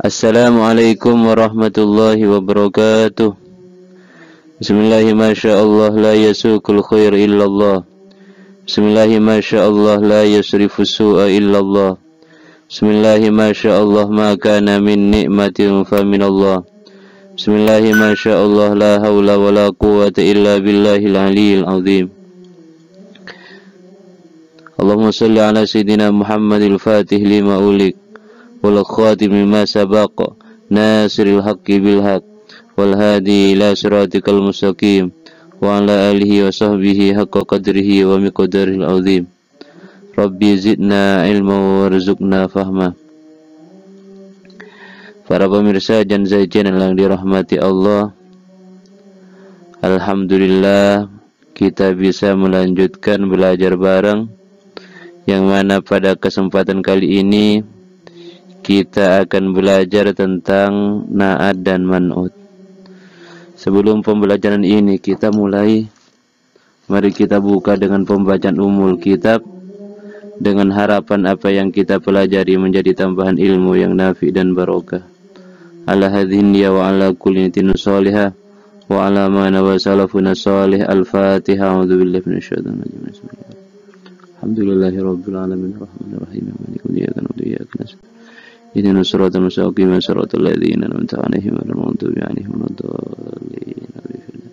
Assalamualaikum warahmatullahi wabarakatuh. Bismillahi masyaallah la yasukul khair illallah. Bismillahi masyaallah la yasrifu su'a illallah. Bismillahi masyaallah ma kana min ni'matin fa minallah. Bismillahi masyaallah la haula wala quwwata illa billahil aliyyil azim. Allahumma shalli ala sayyidina Muhammadil Fatih lima ulik wal khatim lima sabaq nasiril haqqi bil haqq wal hadi ila siratikal mustaqim wa ala alihi wa sahbihi haqqa qadrihi wa miqdaril azim. Rabbi zidna ilma warzuqna fahma. Para pemirsa dan zain yang dirahmati Allah, alhamdulillah kita bisa melanjutkan belajar bareng, yang mana pada kesempatan kali ini kita akan belajar tentang na'at dan man'ut. Sebelum pembelajaran ini kita mulai, mari kita buka dengan pembacaan umul kitab, dengan harapan apa yang kita pelajari menjadi tambahan ilmu yang nafi dan barokah. Ala hadhin ya wa ala kulli nitin salihah wa ala ma nawa salafuna salih. Al-Fatihah. A'udzu billahi minasyaitonir rajim. Alhamdulillahi rabbil alamin arrahmanir rahim maliki yawmiddin wa iyyaka nasta'in. Ihdinas siratal mustaqim siratal ladzina an'amta 'alaihim ghairil maghdubi 'alaihim waladdallin.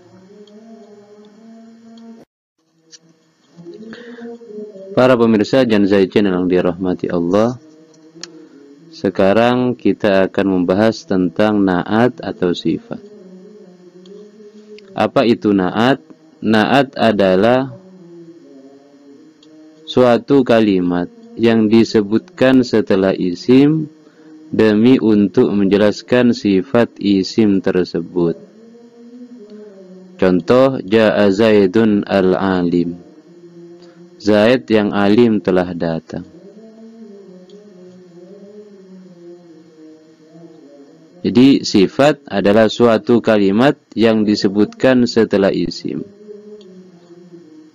Para pemirsa dan zain yang dirahmati Allah, sekarang kita akan membahas tentang na'at atau sifat. Apa itu na'at? Na'at adalah suatu kalimat yang disebutkan setelah isim demi untuk menjelaskan sifat isim tersebut. Contoh, ja'a Zaidun al-alim. Zaid yang alim telah datang. Jadi sifat adalah suatu kalimat yang disebutkan setelah isim.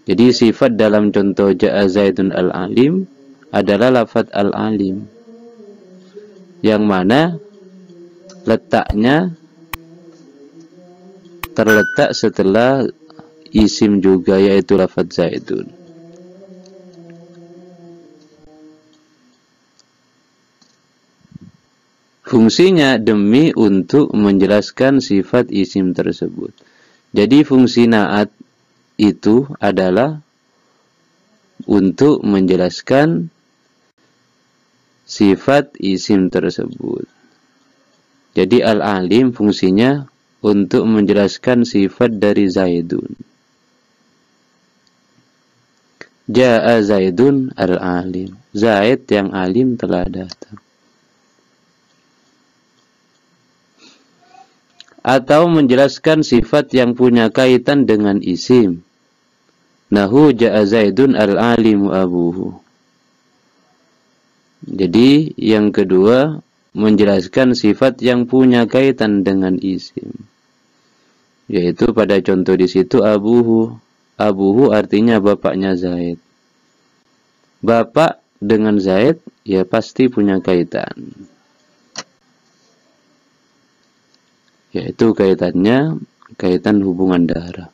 Jadi sifat dalam contoh ja'a Zaidun al-alim adalah lafaz al-alim, yang mana letaknya terletak setelah isim juga, yaitu lafaz Zaidun. Fungsinya demi untuk menjelaskan sifat isim tersebut. Jadi fungsi na'at itu adalah untuk menjelaskan sifat isim tersebut. Jadi al-alim fungsinya untuk menjelaskan sifat dari Zaidun. Ja'a Zaidun al-alim. Zaid yang alim telah datang. Atau menjelaskan sifat yang punya kaitan dengan isim. Nahu ja'a Zaidun al-alimu abuhu. Jadi yang kedua, menjelaskan sifat yang punya kaitan dengan isim, yaitu pada contoh di situ abuhu. Abuhu artinya bapaknya Zaid. Bapak dengan Zaid ya pasti punya kaitan, yaitu kaitannya kaitan hubungan darah.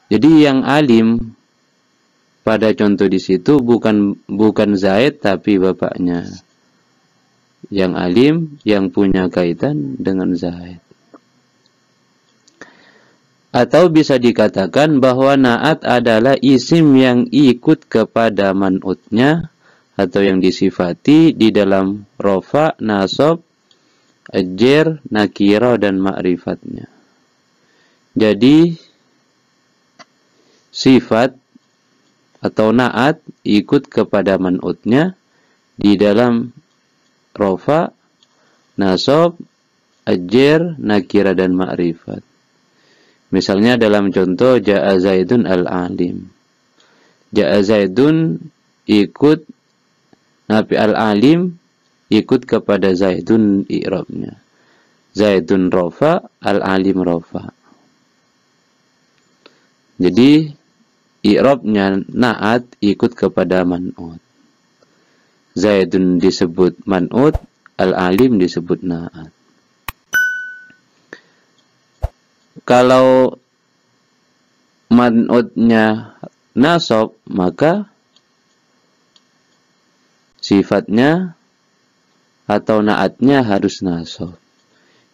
Jadi yang alim pada contoh di situ bukan Zaid tapi bapaknya. Yang alim yang punya kaitan dengan Zaid. Atau bisa dikatakan bahwa na'at adalah isim yang ikut kepada man'utnya atau yang disifati di dalam rofa, nasab, jar, nakira dan ma'rifatnya. Jadi sifat atau na'at ikut kepada man'utnya di dalam rofa, nasab, jar, nakira dan ma'rifat. Misalnya dalam contoh ja'a Zaidun al-alim. Ja'a Zaidun ikut nafi al-alim ikut kepada Zaidun i'rabnya. Zaidun rofa, al-alim rofa. Jadi i'rabnya na'at ikut kepada man'ut. Zaidun disebut man'ut, al-alim disebut na'at. Kalau man'utnya nasab, maka sifatnya atau na'atnya harus nasab.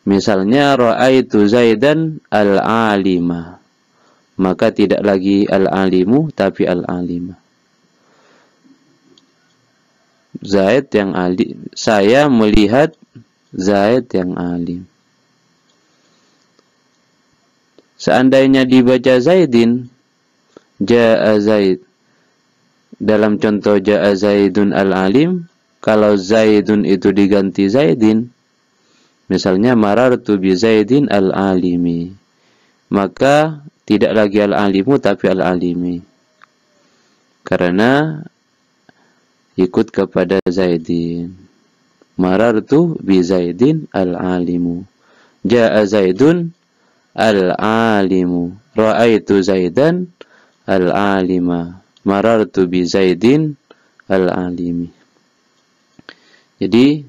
Misalnya ra'aitu Zaidan al-alima, maka tidak lagi al-alimu tapi al-alima. Zaid yang alim, saya melihat Zaid yang alim. Seandainya dibaca Zaidin, ja'a Zaid. Dalam contoh ja'a Zaidun al-alim, kalau Zaidun itu diganti Zaidin, misalnya marartu bi Zaidin al-alimi, maka tidak lagi al-alimu tapi al-alimi. Karena ikut kepada Zaidin. Marartu bi Zaidin al-alimu. Ja'a Zaidun al-alimu. Ra'aitu Zaidan al-alima. Marartu bi Zaidin al-alimi. Jadi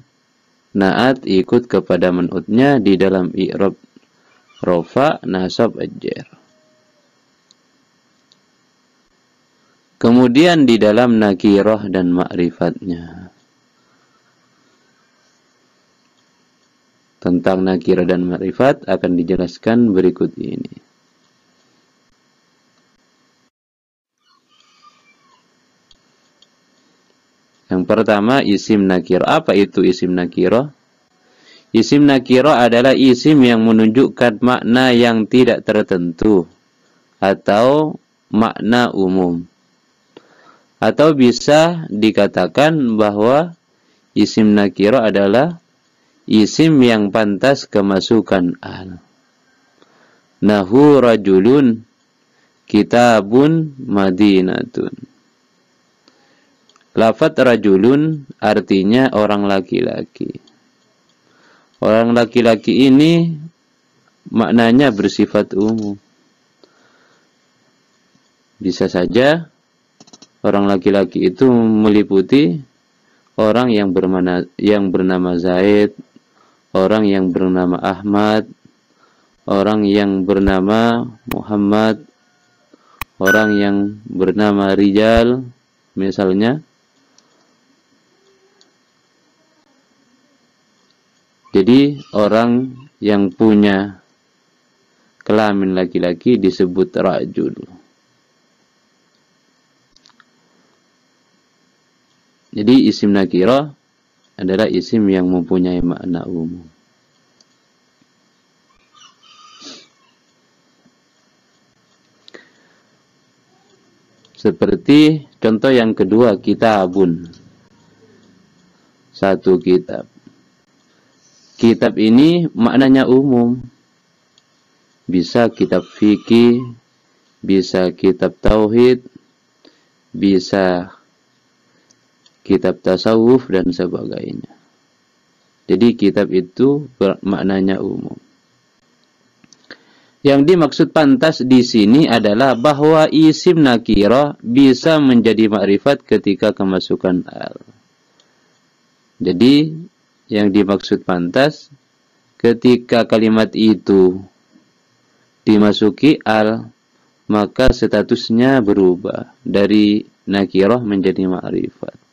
na'at ikut kepada man'utnya di dalam i'rab rofa, nasab, ajar. Kemudian di dalam nakirah dan ma'rifatnya. Tentang nakirah dan ma'rifat akan dijelaskan berikut ini. Yang pertama, isim nakirah. Apa itu isim nakirah? Isim nakirah adalah isim yang menunjukkan makna yang tidak tertentu atau makna umum. Atau bisa dikatakan bahwa isim nakirah adalah isim yang pantas kemasukan al. Nahu rajulun, kitabun madinatun. Lafaz rajulun artinya orang laki-laki. Orang laki-laki ini maknanya bersifat umum. Bisa saja orang laki-laki itu meliputi orang yang bernama Zaid, orang yang bernama Ahmad, orang yang bernama Muhammad, orang yang bernama Rijal, misalnya. Jadi orang yang punya kelamin laki-laki disebut rajul. Jadi isim nakirah adalah isim yang mempunyai makna umum. Seperti contoh yang kedua, kitabun. Satu kitab. Kitab ini maknanya umum. Bisa kitab fikih, bisa kitab tauhid, bisa kitab tasawuf dan sebagainya. Jadi kitab itu maknanya umum. Yang dimaksud pantas di sini adalah bahwa isim nakirah bisa menjadi makrifat ketika kemasukan al. Jadi yang dimaksud pantas ketika kalimat itu dimasuki al, maka statusnya berubah dari nakirah menjadi makrifat.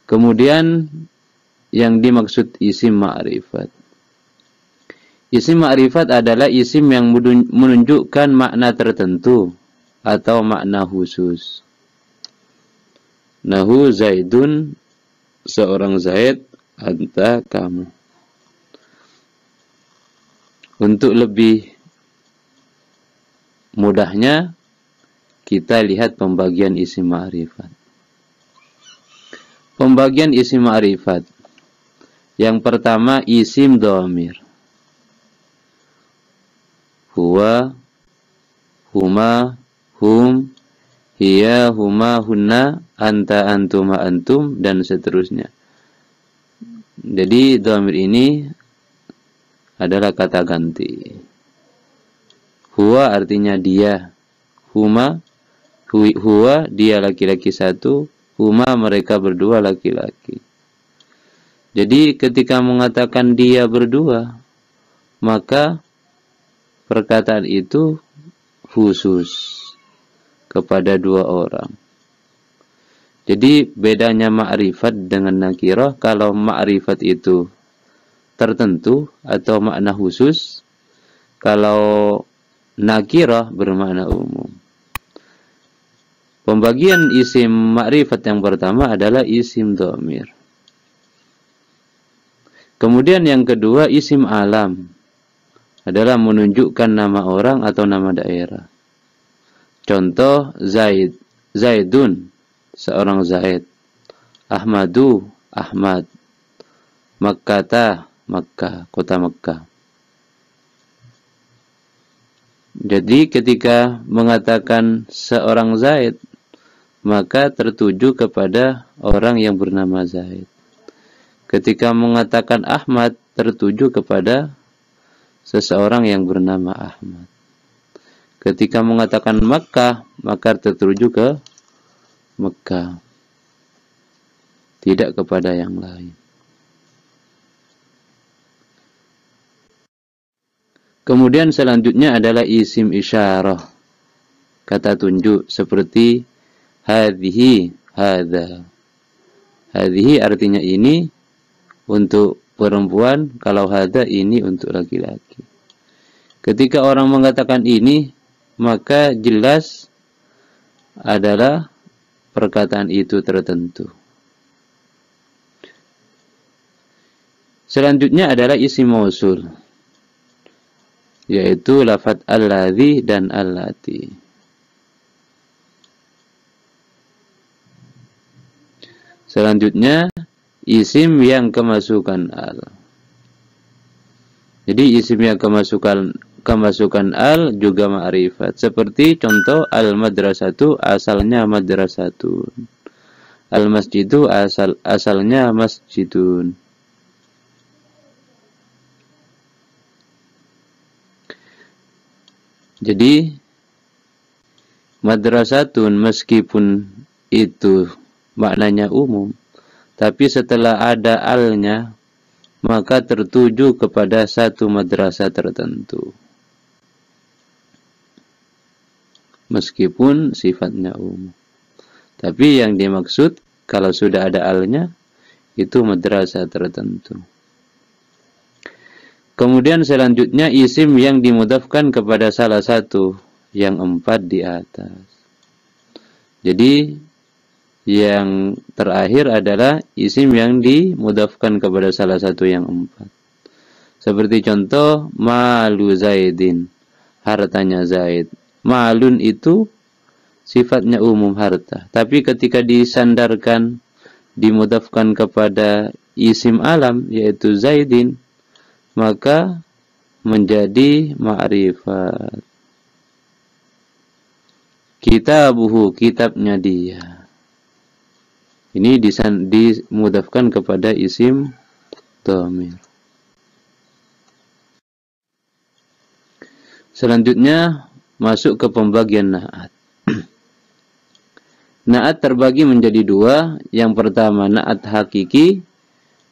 Kemudian yang dimaksud isim ma'rifat. Isim ma'rifat adalah isim yang menunjukkan makna tertentu atau makna khusus. Nahu Zaidun, seorang Zaid, anta kamu. Untuk lebih mudahnya kita lihat pembagian isim ma'rifat. Pembagian isim ma'rifat. Yang pertama isim dhamir. Huwa, huma, hum, hiya, huma, hunna, anta, antuma, antum, dan seterusnya. Jadi dhamir ini adalah kata ganti. Huwa artinya dia. huma, huwa, dia laki-laki satu, huma, mereka berdua laki-laki. Jadi ketika mengatakan dia berdua, maka perkataan itu khusus kepada dua orang. Jadi bedanya ma'rifat dengan nakirah, kalau ma'rifat itu tertentu atau makna khusus, kalau nakirah bermakna umum. Pembagian isim ma'rifat yang pertama adalah isim dhamir. Kemudian yang kedua isim alam, adalah menunjukkan nama orang atau nama daerah. Contoh Zaid, Zaidun, seorang Zaid. Ahmadu, Ahmad. Makkata, Makkah, kota Makkah. Jadi ketika mengatakan seorang Zaid, maka tertuju kepada orang yang bernama Zaid. Ketika mengatakan Ahmad, tertuju kepada seseorang yang bernama Ahmad. Ketika mengatakan Makkah, maka tertuju ke Makkah, tidak kepada yang lain. Kemudian selanjutnya adalah isim isyarah, kata tunjuk, seperti hadhihi, hadza. Hadhihi artinya ini untuk perempuan, kalau hadza ini untuk laki-laki. Ketika orang mengatakan ini, maka jelas adalah perkataan itu tertentu. Selanjutnya adalah isim mausul, yaitu lafadz alladzi dan allati. Selanjutnya isim yang kemasukan al. Jadi isim yang kemasukan al juga ma'rifat. Seperti contoh al-madrasatu, asalnya madrasatun. Al-masjidu, asalnya masjidun. Jadi madrasatun meskipun itu maknanya umum, tapi setelah ada alnya, maka tertuju kepada satu madrasah tertentu. Meskipun sifatnya umum. Tapi yang dimaksud, kalau sudah ada alnya, itu madrasah tertentu. Kemudian selanjutnya isim yang dimudhafkan kepada salah satu yang 4 di atas. Jadi yang terakhir adalah isim yang dimudhafkan kepada salah satu yang 4. Seperti contoh malu Zaidin, hartanya Zaid. Malun itu sifatnya umum harta, tapi ketika disandarkan, dimudhafkan kepada isim alam yaitu Zaidin, maka menjadi ma'rifat. Kitabuhu, kitabnya dia. Ini dimudhafkan kepada isim dhamir. Selanjutnya masuk ke pembagian na'at. Na'at terbagi menjadi 2. Yang pertama na'at hakiki,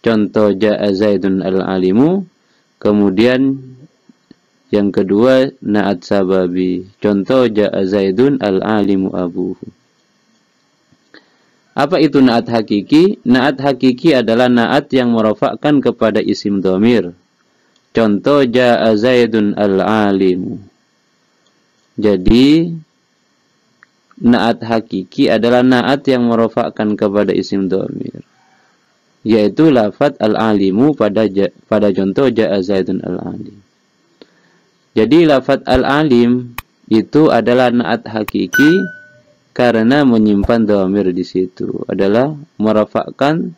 contoh ja'a Zaidun al-alimu. Kemudian yang kedua na'at sababi, contoh ja'a Zaidun al-alimu abuhu. Apa itu na'at hakiki? Na'at hakiki adalah na'at yang merofakkan kepada isim dhamir. Contoh ja'a Zaidun al-alimu. Jadi na'at hakiki adalah na'at yang merofakkan kepada isim dhamir, yaitu lafadz al-alimu pada contoh ja'a Zaidun al-alim. Jadi lafadz al-alim itu adalah na'at hakiki karena menyimpan dhamir di situ, adalah merafakkan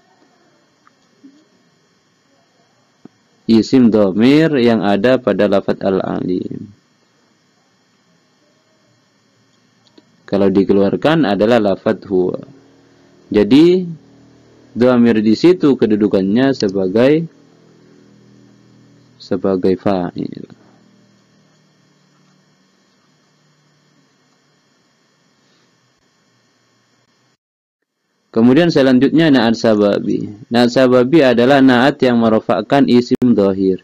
isim dhamir yang ada pada lafadz al-alim. Kalau dikeluarkan adalah lafadz huwa. Jadi dhamir di situ kedudukannya sebagai fa'il. Kemudian selanjutnya na'at sababi. Na'at sababi adalah na'at yang merofakkan isim dhahir.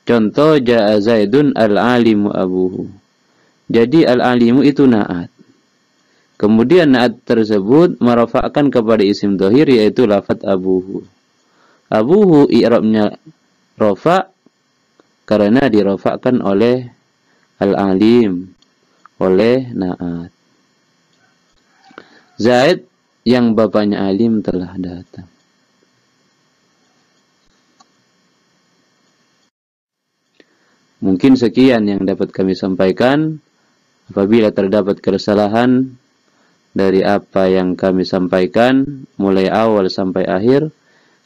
Contoh, ja'a Zaidun al-alimu abuhu. Jadi al-alimu itu na'at. Kemudian na'at tersebut merofakkan kepada isim dhahir, yaitu lafadz abuhu. Abuhu i'rabnya rofa karena dirofakkan oleh al-alim, oleh na'at. Zaid yang bapaknya alim telah datang. Mungkin sekian yang dapat kami sampaikan. Apabila terdapat kesalahan dari apa yang kami sampaikan mulai awal sampai akhir,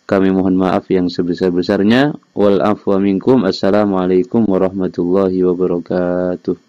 kami mohon maaf yang sebesar-besarnya. Wal afwa minkum. Assalamualaikum warahmatullahi wabarakatuh.